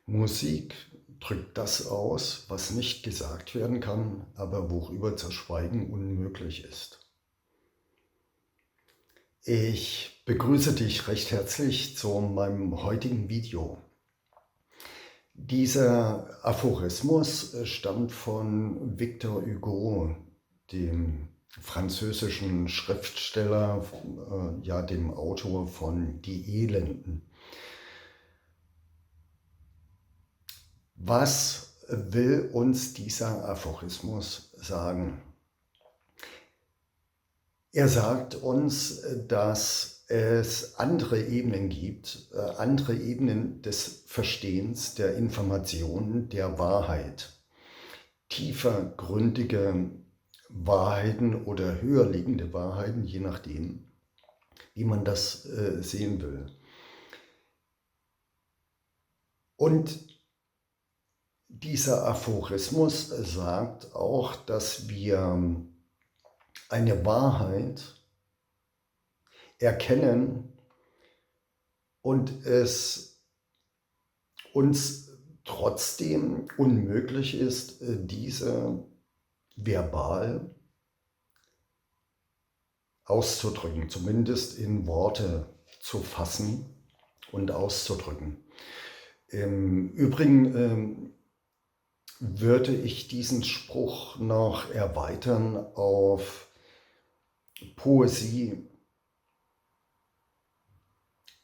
Musik drückt das aus, was nicht gesagt werden kann, aber worüber das Schweigen unmöglich ist. Ich begrüße dich recht herzlich zu meinem heutigen Video. Dieser Aphorismus stammt von Victor Hugo, dem französischen Schriftsteller, dem Autor von Die Elenden. Was will uns dieser Aphorismus sagen? Er sagt uns, dass es andere Ebenen gibt, andere Ebenen des Verstehens, der Information, der Wahrheit. Tiefergründige Wahrheiten oder höher liegende Wahrheiten, je nachdem, wie man das sehen will. Und dieser Aphorismus sagt auch, dass wir eine Wahrheit erkennen und es uns trotzdem unmöglich ist, diese verbal auszudrücken, zumindest in Worte zu fassen und auszudrücken. Im Übrigen würde ich diesen Spruch noch erweitern auf Poesie,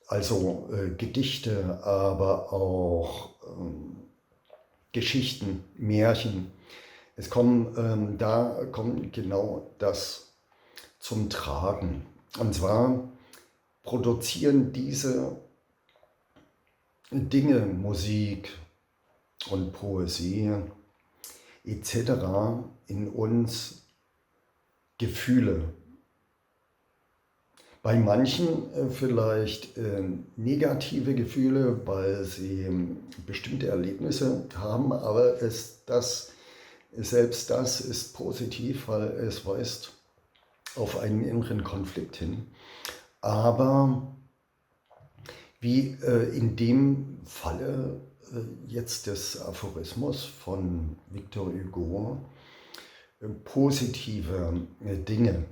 also Gedichte, aber auch Geschichten, Märchen. Da kommt genau das zum Tragen. Und zwar produzieren diese Dinge, Musik und Poesie etc. in uns Gefühle. Bei manchen vielleicht negative Gefühle, weil sie bestimmte Erlebnisse haben, aber selbst das ist positiv, weil es weist auf einen inneren Konflikt hin. Aber wie in dem Falle jetzt des Aphorismus von Victor Hugo, positive Dinge.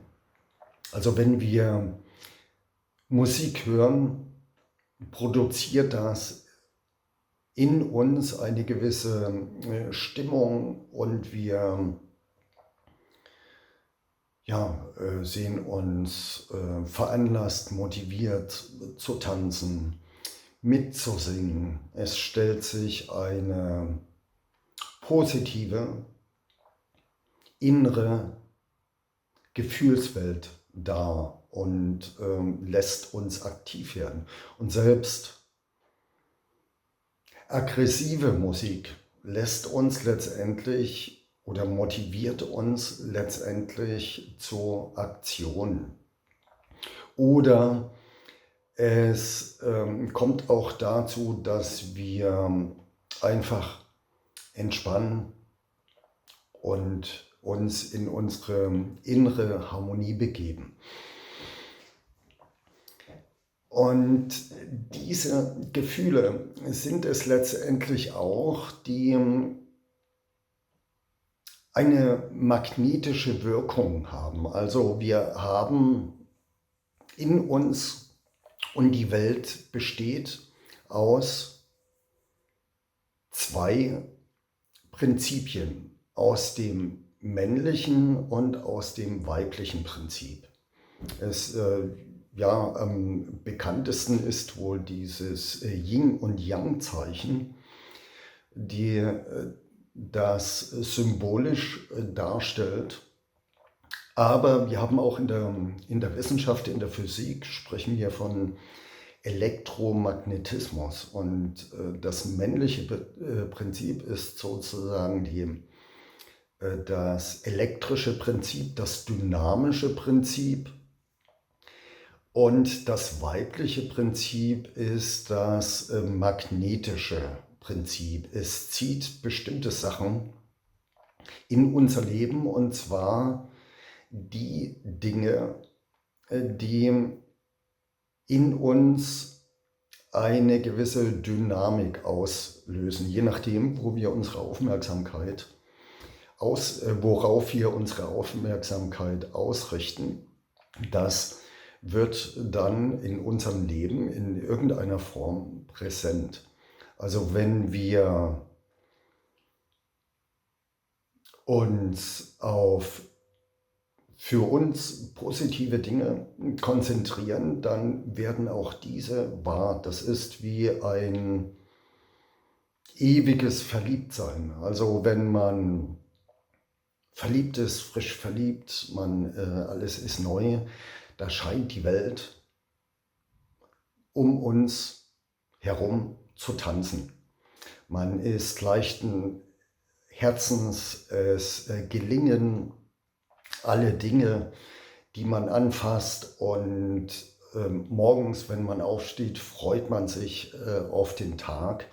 Also wenn wir Musik hören, produziert das in uns eine gewisse Stimmung und wir sehen uns veranlasst, motiviert zu tanzen, mitzusingen. Es stellt sich eine positive innere Gefühlswelt dar und lässt uns aktiv werden. Und selbst aggressive Musik lässt uns letztendlich oder motiviert uns letztendlich zur Aktion. Oder es kommt auch dazu, dass wir einfach entspannen und uns in unsere innere Harmonie begeben. Und diese Gefühle sind es letztendlich auch, die eine magnetische Wirkung haben. Also wir haben in uns, und die Welt besteht aus zwei Prinzipien, aus dem männlichen und aus dem weiblichen Prinzip. Am bekanntesten ist wohl dieses Yin- und Yang-Zeichen, die das symbolisch darstellt. Aber wir haben auch in der Wissenschaft, in der Physik, sprechen wir von Elektromagnetismus. Und das männliche Prinzip ist sozusagen das elektrische Prinzip, das dynamische Prinzip. Und das weibliche Prinzip ist das magnetische Prinzip. Es zieht bestimmte Sachen in unser Leben, und zwar die Dinge, die in uns eine gewisse Dynamik auslösen, je nachdem, worauf wir unsere Aufmerksamkeit ausrichten. Das wird dann in unserem Leben in irgendeiner Form präsent. Also wenn wir uns auf für uns positive Dinge konzentrieren, dann werden auch diese wahr. Das ist wie ein ewiges Verliebtsein. Also wenn man verliebt ist, frisch verliebt, alles ist neu, da scheint die Welt um uns herum zu tanzen. Man ist leichten Herzens, es gelingen alle Dinge, die man anfasst, und morgens, wenn man aufsteht, freut man sich auf den Tag.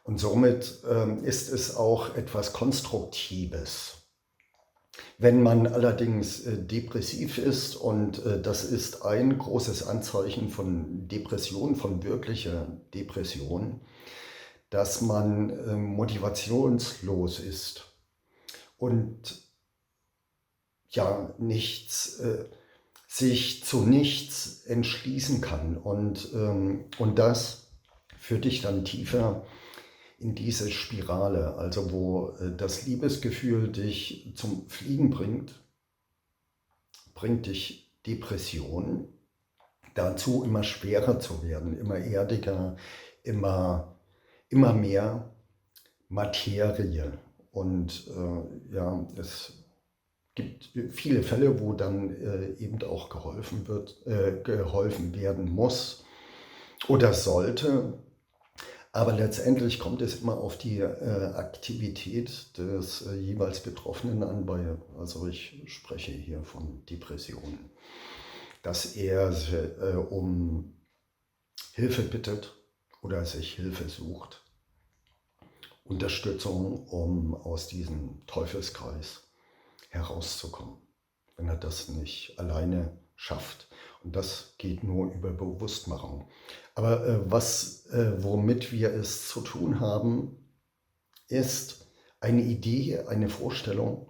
Und somit ist es auch etwas Konstruktives. Wenn man allerdings depressiv ist, und das ist ein großes Anzeichen von Depression, von wirklicher Depression, dass man motivationslos ist und ja sich zu nichts entschließen kann, und das führt dich dann tiefer in diese Spirale, also wo das Liebesgefühl dich zum Fliegen bringt dich Depression dazu, immer schwerer zu werden, immer erdiger, immer mehr Materie. Und es gibt viele Fälle, wo dann eben auch geholfen werden muss oder sollte. Aber letztendlich kommt es immer auf die Aktivität des jeweils Betroffenen an. Also ich spreche hier von Depressionen, dass er um Hilfe bittet oder sich Hilfe sucht, Unterstützung, um aus diesem Teufelskreis herauszukommen, wenn er das nicht alleine schafft. Und das geht nur über Bewusstmachung. Aber womit wir es zu tun haben, ist eine Idee, eine Vorstellung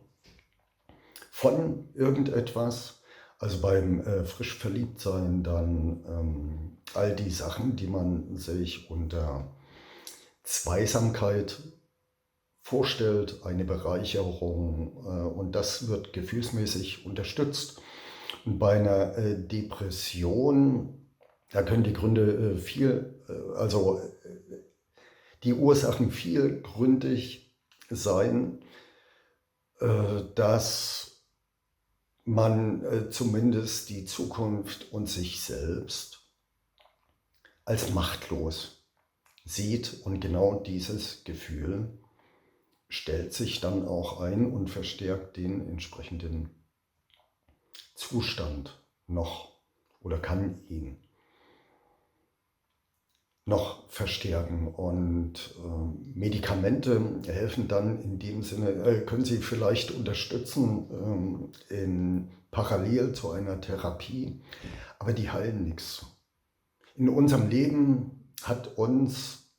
von irgendetwas. Also beim frisch Verliebtsein dann all die Sachen, die man sich unter Zweisamkeit vorstellt, eine Bereicherung, und das wird gefühlsmäßig unterstützt. Und bei einer Depression, da können die Gründe die Ursachen vielgründig sein, dass man zumindest die Zukunft und sich selbst als machtlos sieht, und genau dieses Gefühl stellt sich dann auch ein und verstärkt den entsprechenden Zustand noch oder kann ihn noch verstärken. Und Medikamente helfen dann in dem Sinne, können sie vielleicht unterstützen parallel zu einer Therapie, aber die heilen nichts. In unserem Leben hat uns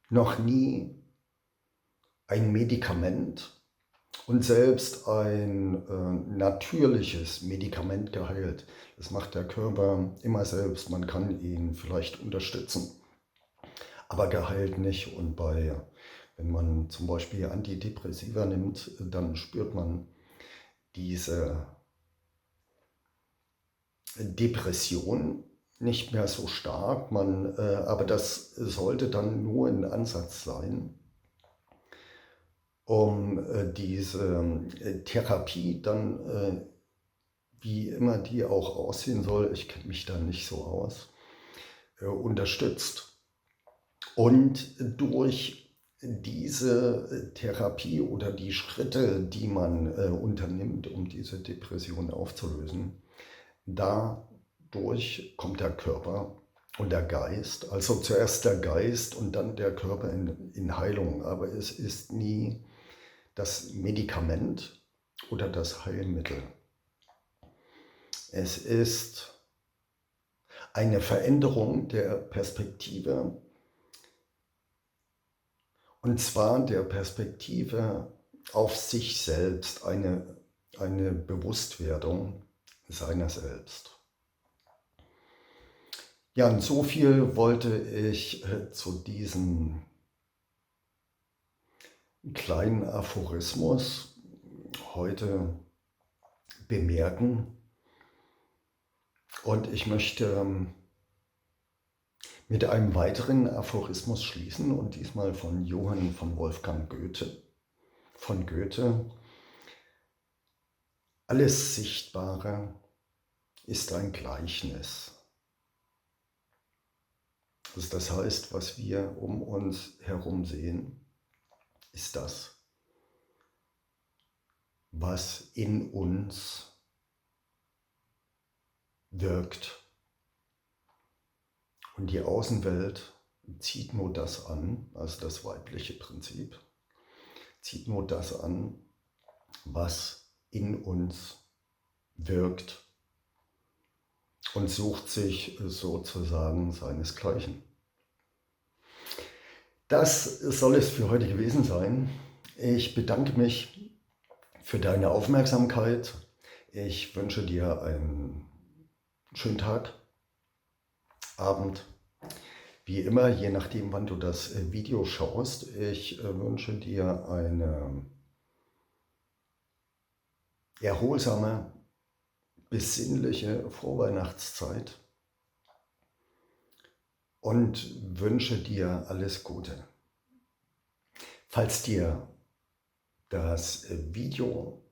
noch nie ein Medikament und selbst ein natürliches Medikament geheilt. Das macht der Körper immer selbst. Man kann ihn vielleicht unterstützen, aber geheilt nicht. Und wenn man zum Beispiel Antidepressiva nimmt, dann spürt man diese Depression nicht mehr so stark. Aber das sollte dann nur ein Ansatz sein, um diese Therapie dann, wie immer die auch aussehen soll, ich kenne mich da nicht so aus, unterstützt. Und durch diese Therapie oder die Schritte, die man unternimmt, um diese Depression aufzulösen, dadurch kommt der Körper und der Geist, also zuerst der Geist und dann der Körper in Heilung. Aber es ist nie das Medikament oder das Heilmittel. Es ist eine Veränderung der Perspektive, und zwar der Perspektive auf sich selbst, eine Bewusstwerdung seiner selbst. Ja, und so viel wollte ich zu diesem kleinen Aphorismus heute bemerken. Und ich möchte mit einem weiteren Aphorismus schließen, und diesmal von Johann von Wolfgang Goethe. Von Goethe: Alles Sichtbare ist ein Gleichnis. Also das heißt, was wir um uns herum sehen, ist das, was in uns wirkt. Und die Außenwelt zieht nur das an, also das weibliche Prinzip, zieht nur das an, was in uns wirkt, und sucht sich sozusagen seinesgleichen. Das soll es für heute gewesen sein. Ich bedanke mich für deine Aufmerksamkeit. Ich wünsche dir einen schönen Tag, Abend, wie immer, je nachdem, wann du das Video schaust. Ich wünsche dir eine erholsame, besinnliche Vorweihnachtszeit und wünsche dir alles Gute. Falls dir das Video,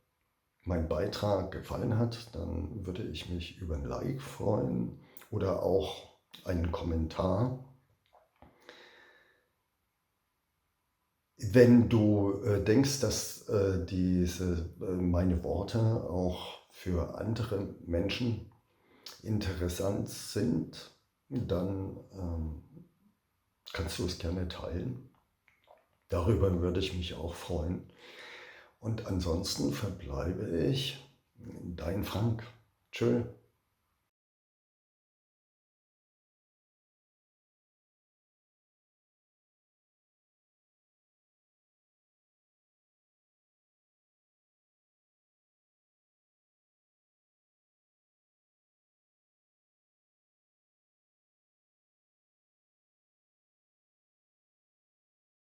mein Beitrag gefallen hat, dann würde ich mich über ein Like freuen oder auch einen Kommentar. Wenn du denkst, dass meine Worte auch für andere Menschen interessant sind, dann kannst du es gerne teilen. Darüber würde ich mich auch freuen. Und ansonsten verbleibe ich dein Frank. Tschö.